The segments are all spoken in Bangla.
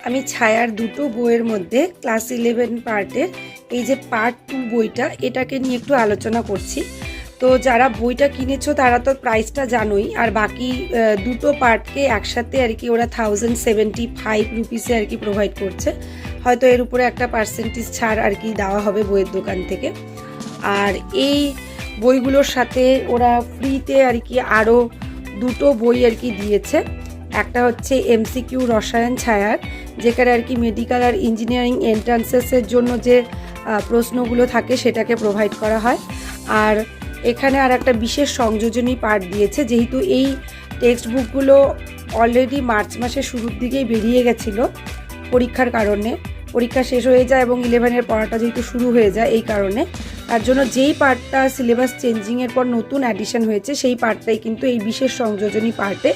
আমি ছায়ার দুটো বইয়ের মধ্যে ক্লাস 11 পার্টের এই যে পার্ট 2 বইটা এটাকে নিয়ে একটু আলোচনা করছি। তো যারা বইটা কিনেছো তারা তো প্রাইসটা জানোই, আর বাকি দুটো পার্টকে একসাথে আর কি ওরা 1075 রুপিসে আর কি প্রোভাইড করছে। হয়তো এর উপরে একটা পার্সেন্টেজ ছাড় আর কি দেওয়া হবে বইয়ের দোকান থেকে। আর এই বইগুলোর সাথে ওরা ফ্রিতে আর কি আরও দুটো বই আর কি দিয়েছে। একটা হচ্ছে এমসিকিউ রসায়ন ছায়ার, যেখানে আর কি মেডিকেল আর ইঞ্জিনিয়ারিং এন্ট্রান্সেসের জন্য যে প্রশ্নগুলো থাকে সেটাকে প্রোভাইড করা হয়। আর এখানে আর একটা বিশেষ সংযোজনী পার্ট দিয়েছে, যেহেতু এই টেক্সট বুকগুলো অলরেডি মার্চ মাসের শুরুর দিকেই বেরিয়ে গেছিলো পরীক্ষার কারণে। পরীক্ষা শেষ হয়ে যায় এবং 11-এর পড়াটা যেহেতু শুরু হয়ে যায়, এই কারণে তার জন্য যেই পার্টটা সিলেবাস চেঞ্জিংয়ের পর নতুন অ্যাডিশন হয়েছে সেই পার্টটাই কিন্তু এই বিশেষ সংযোজনী পার্টে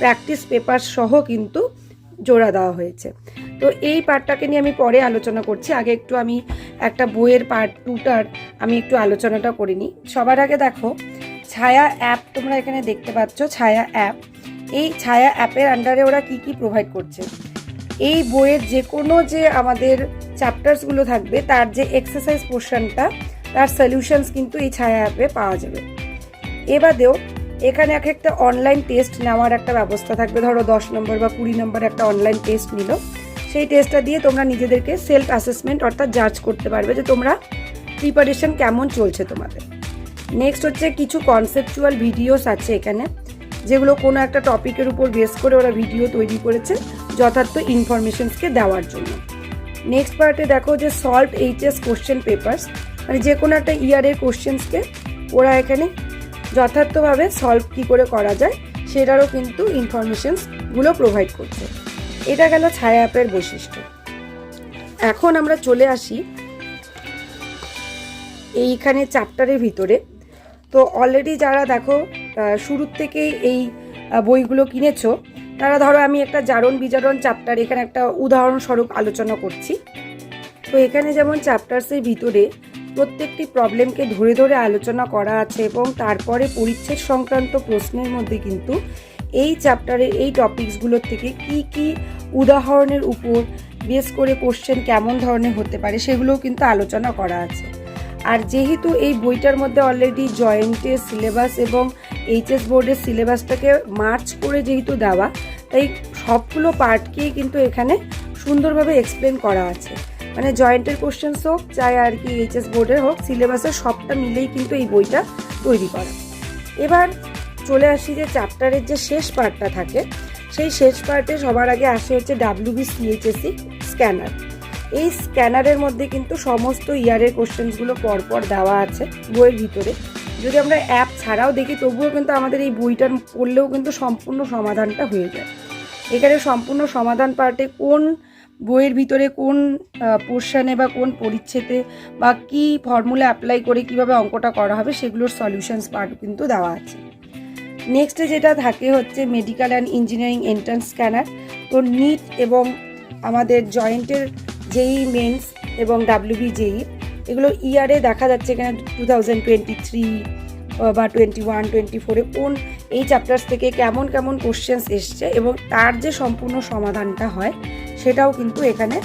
প্র্যাকটিস পেপার সহ কিন্তু জোড়া দেওয়া হয়েছে। তো এই পার্টটাকে নিয়ে আমি পরে আলোচনা করছি। আগে একটু আমি একটা বইয়ের পার্ট 2টার আমি একটু আলোচনাটা করে নিই। সবার আগে দেখো ছায়া অ্যাপ, তোমরা এখানে দেখতে পাচ্ছ ছায়া অ্যাপ। এই ছায়া অ্যাপের আন্ডারে ওরা কি কি প্রোভাইড করছে, এই বইয়ের যে কোনো যে আমাদের চ্যাপ্টার্সগুলো থাকবে তার যে এক্সারসাইজ পোর্শনটা তার সলিউশনস কিন্তু এই ছায়া অ্যাপে পাওয়া যাবে। এবাদেও এখানে এক একটা অনলাইন টেস্ট নেওয়ার একটা ব্যবস্থা থাকবে। ধরো 10 নম্বর বা 20 নম্বর একটা অনলাইন টেস্ট নিল, সেই টেস্টটা দিয়ে তোমরা নিজেদেরকে সেলফ অ্যাসেসমেন্ট অর্থাৎ জাজ করতে পারবে যে তোমরা প্রিপারেশন কেমন চলছে তোমাদের। নেক্সট হচ্ছে কিছু কনসেপচুয়াল ভিডিওস আছে এখানে, যেগুলো কোনো একটা টপিকের উপর বেস করে ওরা ভিডিও তৈরি করেছে যথার্থ ইনফরমেশনসকে দেওয়ার জন্য। নেক্সট পার্টে দেখো যে সলভ এইচএস কোশ্চেন পেপার্স, মানে যে কোনো একটা ইয়ারের কোশ্চেন্সকে ওরা এখানে যথার্থভাবে সলভ কী করে করা যায় সেটারও কিন্তু ইনফরমেশনসগুলো প্রোভাইড করছে। এটা গেল ছায়া অ্যাপের বৈশিষ্ট্য। এখন আমরা চলে আসি এইখানে চ্যাপ্টারের ভিতরে। তো অলরেডি যারা দেখো শুরুর থেকেই এই বইগুলো কিনেছো, তারা ধরো আমি একটা জারণ বিজারণ চ্যাপ্টার এখানে একটা উদাহরণস্বরূপ আলোচনা করছি। তো এখানে যেমন চ্যাপ্টার্সের ভিতরে প্রত্যেকটি প্রবলেমকে ধরে ধরে আলোচনা করা আছে এবং তারপরে পরিচ্ছেদ সংক্রান্ত প্রশ্নের মধ্যে কিন্তু এই চ্যাপ্টারের এই টপিকসগুলোর থেকে কি কি উদাহরণের উপর বেস করে কোশ্চেন কেমন ধরনের হতে পারে সেগুলোও কিন্তু আলোচনা করা আছে। আর যেহেতু এই বইটার মধ্যে অলরেডি জয়েন্টের সিলেবাস এবং এইচএস বোর্ডের সিলেবাসটাকে মার্চ করে যেহেতু দেওয়া, তাই সবগুলো পার্টকেই কিন্তু এখানে সুন্দরভাবে এক্সপ্লেন করা আছে। মানে জয়েন্টের কোশ্চেন্স হোক চাই আর কি এইচএস বোর্ডের হোক, সিলেবাসের সবটা মিলেই কিন্তু এই বইটা তৈরি করা। এবার চলে আসি যে চ্যাপ্টারের যে শেষ পার্টটা থাকে, সেই শেষ পার্টে সবার আগে আসে হচ্ছে WBCHSC স্ক্যানার। এই স্ক্যানারের মধ্যে কিন্তু সমস্ত ইয়ারের কোশ্চেন্সগুলো পরপর দেওয়া আছে বইয়ের ভিতরে। যদি আমরা অ্যাপ ছাড়াও দেখি তবুও কিন্তু আমাদের এই বইটার পড়লেও কিন্তু সম্পূর্ণ সমাধানটা হয়ে যায়। এখানে সম্পূর্ণ সমাধান পার্টে কোন বইয়ের ভিতরে কোন পোর্শনে বা কোন পরিচ্ছেদে বা কি ফর্মুলা অ্যাপ্লাই করে কিভাবে অঙ্কটা করা হবে সেগুলোর সলিউশনস পার্ট কিন্তু দেওয়া আছে। নেক্সটে যেটা থাকে হচ্ছে medical and engineering entrance scanner. তো নিট এবং আমাদের জয়েন্টের জেই মেন্স এবং WBJEE এগুলো ইয়ারে দেখা যাচ্ছে এখানে 2023 বা 21, 24-এ কোন এই চ্যাপ্টার্স থেকে কেমন কেমন কোশ্চেন্স এসছে এবং তার যে সম্পূর্ণ সমাধানটা হয় সেটাও কিন্তু এখানে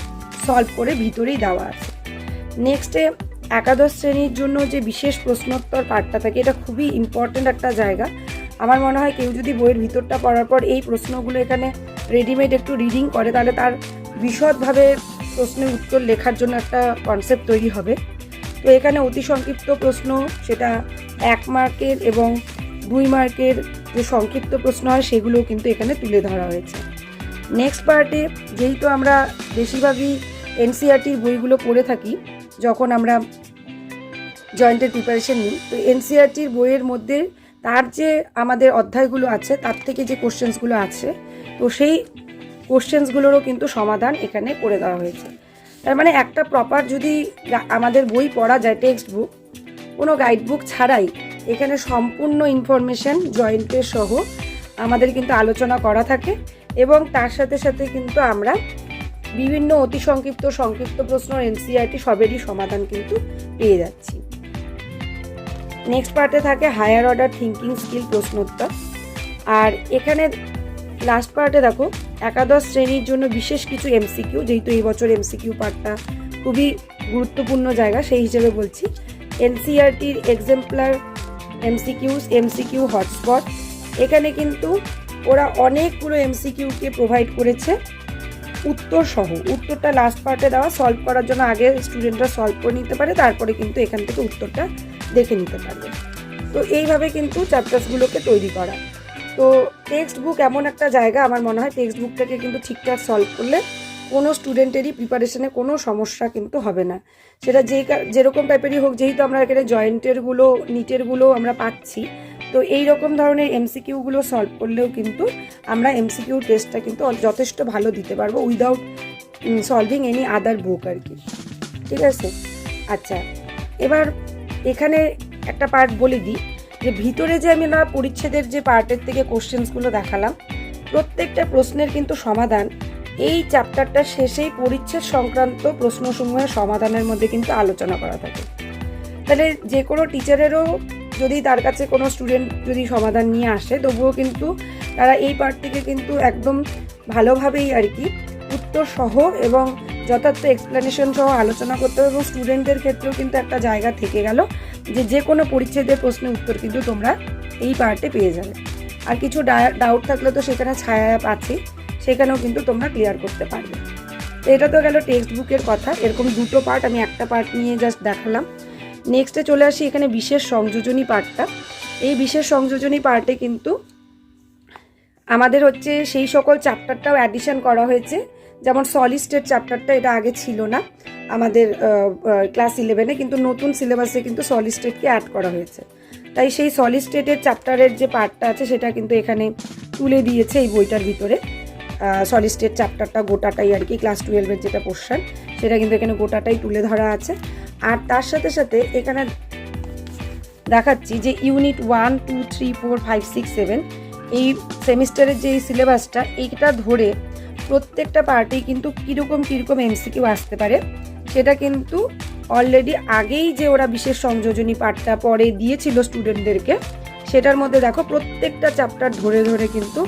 সলভ করে ভিতরেই দেওয়া আছে। নেক্সটে একাদশ শ্রেণীর জন্য যে বিশেষ প্রশ্নোত্তর পার্টটা থাকে, এটা খুবই ইম্পর্ট্যান্ট একটা জায়গা। আমার মনে হয় কেউ যদি বইয়ের ভিতরটা পড়ার পর এই প্রশ্নগুলো এখানে রেডিমেড একটু রিডিং করে তাহলে তার বিশদভাবে প্রশ্নের উত্তর লেখার জন্য একটা কনসেপ্ট তৈরি হবে। তো এখানে অতি সংক্ষিপ্ত প্রশ্ন, সেটা 1 মার্কের এবং 2 মার্কের যে সংক্ষিপ্ত প্রশ্ন হয় সেগুলোও কিন্তু এখানে তুলে ধরা হয়েছে। নেক্সট পার্টে যেহেতু আমরা বেশিরভাগই NCERTর বইগুলো পড়ে থাকি যখন আমরা জয়েন্টের প্রিপারেশন নিই, তো NCERTর বইয়ের মধ্যে তার যে আমাদের অধ্যায়গুলো আছে তার থেকে যে কোশ্চেন্সগুলো আছে, তো সেই কোশ্চেন্সগুলোরও কিন্তু সমাধান এখানে করে দেওয়া হয়েছে। তার মানে একটা প্রপার যদি আমাদের বই পড়া যায়, টেক্সট বুক কোনো গাইড বুক ছাড়াই এখানে সম্পূর্ণ ইনফরমেশন জয়েন্টের সহ আমাদের কিন্তু আলোচনা করা থাকে এবং তার সাথে সাথে কিন্তু আমরা বিভিন্ন অতি সংক্ষিপ্ত প্রশ্ন NCERT সবেরই সমাধান কিন্তু পেয়ে যাচ্ছি। নেক্সট পার্টে থাকে হায়ার অর্ডার থিঙ্কিং স্কিল প্রশ্নোত্তর। আর এখানে লাস্ট পার্টে দেখো একাদশ শ্রেণীর জন্য বিশেষ কিছু এমসিকিউ, যেহেতু এই বছর এমসিকিউ পার্টটা খুবই গুরুত্বপূর্ণ জায়গা সেই হিসেবে বলছি। এনসিইআরটির এক্সাম্পলার এমসিকিউ হটস্পট, এখানে কিন্তু ওরা অনেকগুলো এমসিকিউকে প্রোভাইড করেছে উত্তর সহ। উত্তরটা লাস্ট পার্টে দেওয়া, সলভ করার জন্য আগে স্টুডেন্টরা সলভ করে নিতে পারে, তারপরে কিন্তু এখান থেকে উত্তরটা দেখে নিতে পারবে। তো এইভাবে কিন্তু চ্যাপ্টার্সগুলোকে তৈরি করা। তো টেক্সট বুক এমন একটা জায়গা, আমার মনে হয় টেক্সট বুকটাকে কিন্তু ঠিকঠাক সলভ করলে কোনো স্টুডেন্টেরই প্রিপারেশনে কোনো সমস্যা কিন্তু হবে না, সেটা যেরকম টাইপেরই হোক। যেহেতু আমরা এখানে জয়েন্টেরগুলো নিটেরগুলো আমরা পাচ্ছি, তো এই রকম ধরনের এমসিকিউগুলো সলভ করলেও কিন্তু আমরা এমসিকিউ টেস্টটা কিন্তু যথেষ্ট ভালো দিতে পারবো উইদাউট সলভিং এনি আদার বুক আর কি। ঠিক আছে, আচ্ছা এবার এখানে একটা পার্ট বলে দিই যে ভিতরে যে আমি না পরিচ্ছেদের যে পার্টের থেকে কোশ্চেন্সগুলো দেখালাম, প্রত্যেকটা প্রশ্নের কিন্তু সমাধান এই চ্যাপ্টারটা শেষেই পরিচ্ছেদ সংক্রান্ত প্রশ্নসমূহের সমাধানের মধ্যে কিন্তু আলোচনা করা থাকে। তাহলে যে কোনো টিচারেরও যদি তার কাছে কোনো স্টুডেন্ট যদি সমাধান নিয়ে আসে, তবুও কিন্তু তারা এই পার্ট থেকে কিন্তু একদম ভালোভাবেই আর কি উত্তর সহ এবং যথার্থ এক্সপ্লেনেশন সহ আলোচনা করতে হবে। এবং স্টুডেন্টদের ক্ষেত্রেও কিন্তু একটা জায়গা থেকে গেল যে কোনো পরিচ্ছেদের প্রশ্নের উত্তর কিন্তু তোমরা এই পার্টে পেয়ে যাবে। আর কিছু ডাউট থাকলে তো সেখানে ছায়া অ্যাপ আছে, সেখানেও কিন্তু তোমরা ক্লিয়ার করতে পারবে। তো এটা তো গেল টেক্সট বুকের কথা। এরকম দুটো পার্ট, আমি একটা পার্ট নিয়ে জাস্ট দেখালাম। নেক্সটে চলে আসি এখানে বিশেষ সংযোজনী পার্টটা। এই বিশেষ সংযোজনী পার্টে কিন্তু আমাদের হচ্ছে সেই সকল চ্যাপ্টারটাও অ্যাডিশন করা হয়েছে, যেমন সলিড স্টেট চ্যাপ্টারটা এটা আগে ছিল না আমাদের ক্লাস 11-এ, কিন্তু নতুন সিলেবাসে কিন্তু সলিড স্টেটকে অ্যাড করা হয়েছে। তাই সেই সলিড স্টেটের চ্যাপ্টারের যে পার্টটা আছে সেটা কিন্তু এখানে তুলে দিয়েছে এই বইটার ভিতরে। সলিড স্টেট চ্যাপ্টারটা গোটাটাই আর কি, ক্লাস 12-এর যেটা পোর্শন সেটা কিন্তু এখানে গোটাটাই তুলে ধরা আছে। আর তার সাথে সাথে এখানে দেখাচ্ছি যে ইউনিট 1, 2, 3, 4, 5, 6, 7 এই সেমিস্টারের যে সিলেবাসটা, এইটা ধরে প্রত্যেকটা পার্টেই কিন্তু কীরকম এমসিকিউ আসতে পারে সেটা কিন্তু অলরেডি আগেই যে ওরা বিশেষ সংযোজনী পার্টটা পরে দিয়েছিল স্টুডেন্টদেরকে, সেটার মধ্যে দেখো প্রত্যেকটা চ্যাপ্টার ধরে ধরে কিন্তু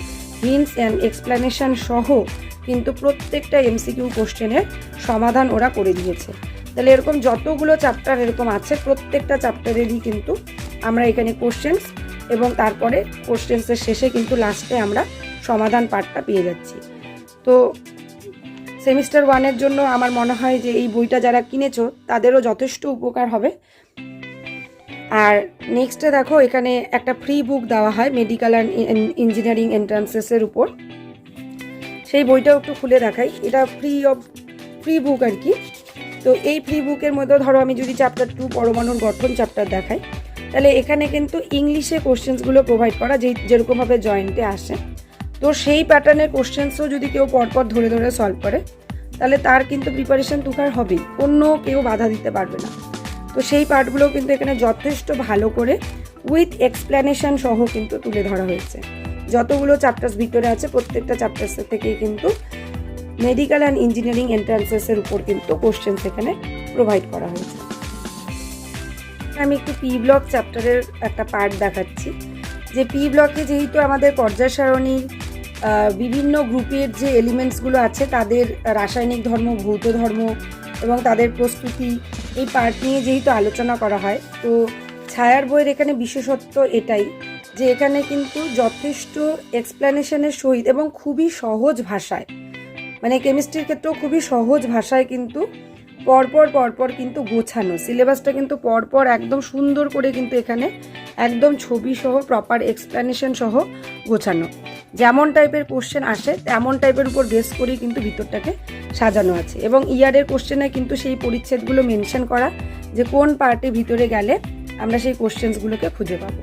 হিন্টস অ্যান্ড এক্সপ্লেনেশন সহ কিন্তু প্রত্যেকটা এমসিকিউ কোশ্চেনের সমাধান ওরা করে দিয়েছে। তাহলে এরকম যতগুলো চ্যাপ্টার এরকম আছে, প্রত্যেকটা চ্যাপ্টারেরই কিন্তু আমরা এখানে কোশ্চেন্স এবং তারপরে কোশ্চেন্সের শেষে কিন্তু লাস্টে আমরা সমাধান পার্টটা পেয়ে যাচ্ছি। তো সেমিস্টার 1-এর জন্য আমার মনে হয় যে এই বইটা যারা কিনেছো তাদেরও যথেষ্ট উপকার হবে। আর নেক্সটে দেখো এখানে একটা ফ্রি বুক দেওয়া হয় মেডিকেল অ্যান্ড ইঞ্জিনিয়ারিং এন্ট্রান্সেসের উপর, সেই বইটাও একটু খুলে দেখাই। এটা ফ্রি বুক আর কি। তো এই ফ্রি বুকের মধ্যে ধরো আমি যদি চ্যাপ্টার 2 পরমাণুর গঠন চ্যাপ্টার দেখাই, তাহলে এখানে কিন্তু ইংলিশে কোশ্চেন্সগুলো প্রোভাইড করা যেরকমভাবে জয়েন্টে আসে। তো সেই প্যাটার্নের কোশ্চেন্সও যদি কেউ পরপর ধরে ধরে সলভ করে, তাহলে তার কিন্তু প্রিপারেশন তুকার হবেই, অন্য কেউ বাধা দিতে পারবে না। তো সেই পার্টগুলো কিন্তু এখানে যথেষ্ট ভালো করে উইথ এক্সপ্লেনেশন সহ কিন্তু তুলে ধরা হয়েছে। যতগুলো চ্যাপ্টার্স ভিতরে আছে প্রত্যেকটা চ্যাপ্টার্সের থেকেই কিন্তু মেডিকেল অ্যান্ড ইঞ্জিনিয়ারিং এন্ট্রান্সেসের উপর কিন্তু কোশ্চেন্স এখানে প্রোভাইড করা হয়েছে। আমি একটু পি ব্লক চ্যাপ্টারের একটা পার্ট দেখাচ্ছি, যে পি ব্লকে যেহেতু আমাদের পর্যায় সারণীর বিভিন্ন গ্রুপের যে এলিমেন্টসগুলো আছে তাদের রাসায়নিক ধর্ম, ভৌত ধর্ম এবং তাদের প্রস্তুতি, এই পার্ট নিয়ে যেহেতু আলোচনা করা হয়, তো ছায়ার বইয়ের এখানে বিশেষত্ব এটাই যে এখানে কিন্তু যথেষ্ট এক্সপ্লেনেশনের সহিত এবং খুবই সহজ ভাষায়, মানে কেমিস্ট্রির ক্ষেত্রেও খুবই সহজ ভাষায় কিন্তু পরপর কিন্তু গোছানো সিলেবাসটা কিন্তু পরপর একদম সুন্দর করে কিন্তু এখানে একদম ছবি সহ প্রপার এক্সপ্লেনেশন সহ গোছানো। যেমন টাইপের কোশ্চেন আসে তেমন টাইপের উপর বেস করেই কিন্তু ভিতরটাকে সাজানো আছে। এবং ইয়ারের কোশ্চেনে কিন্তু সেই পরিচ্ছেদগুলো মেনশন করা যে কোন পার্টের ভিতরে গেলে আমরা সেই কোশ্চেন্সগুলোকে খুঁজে পাবো।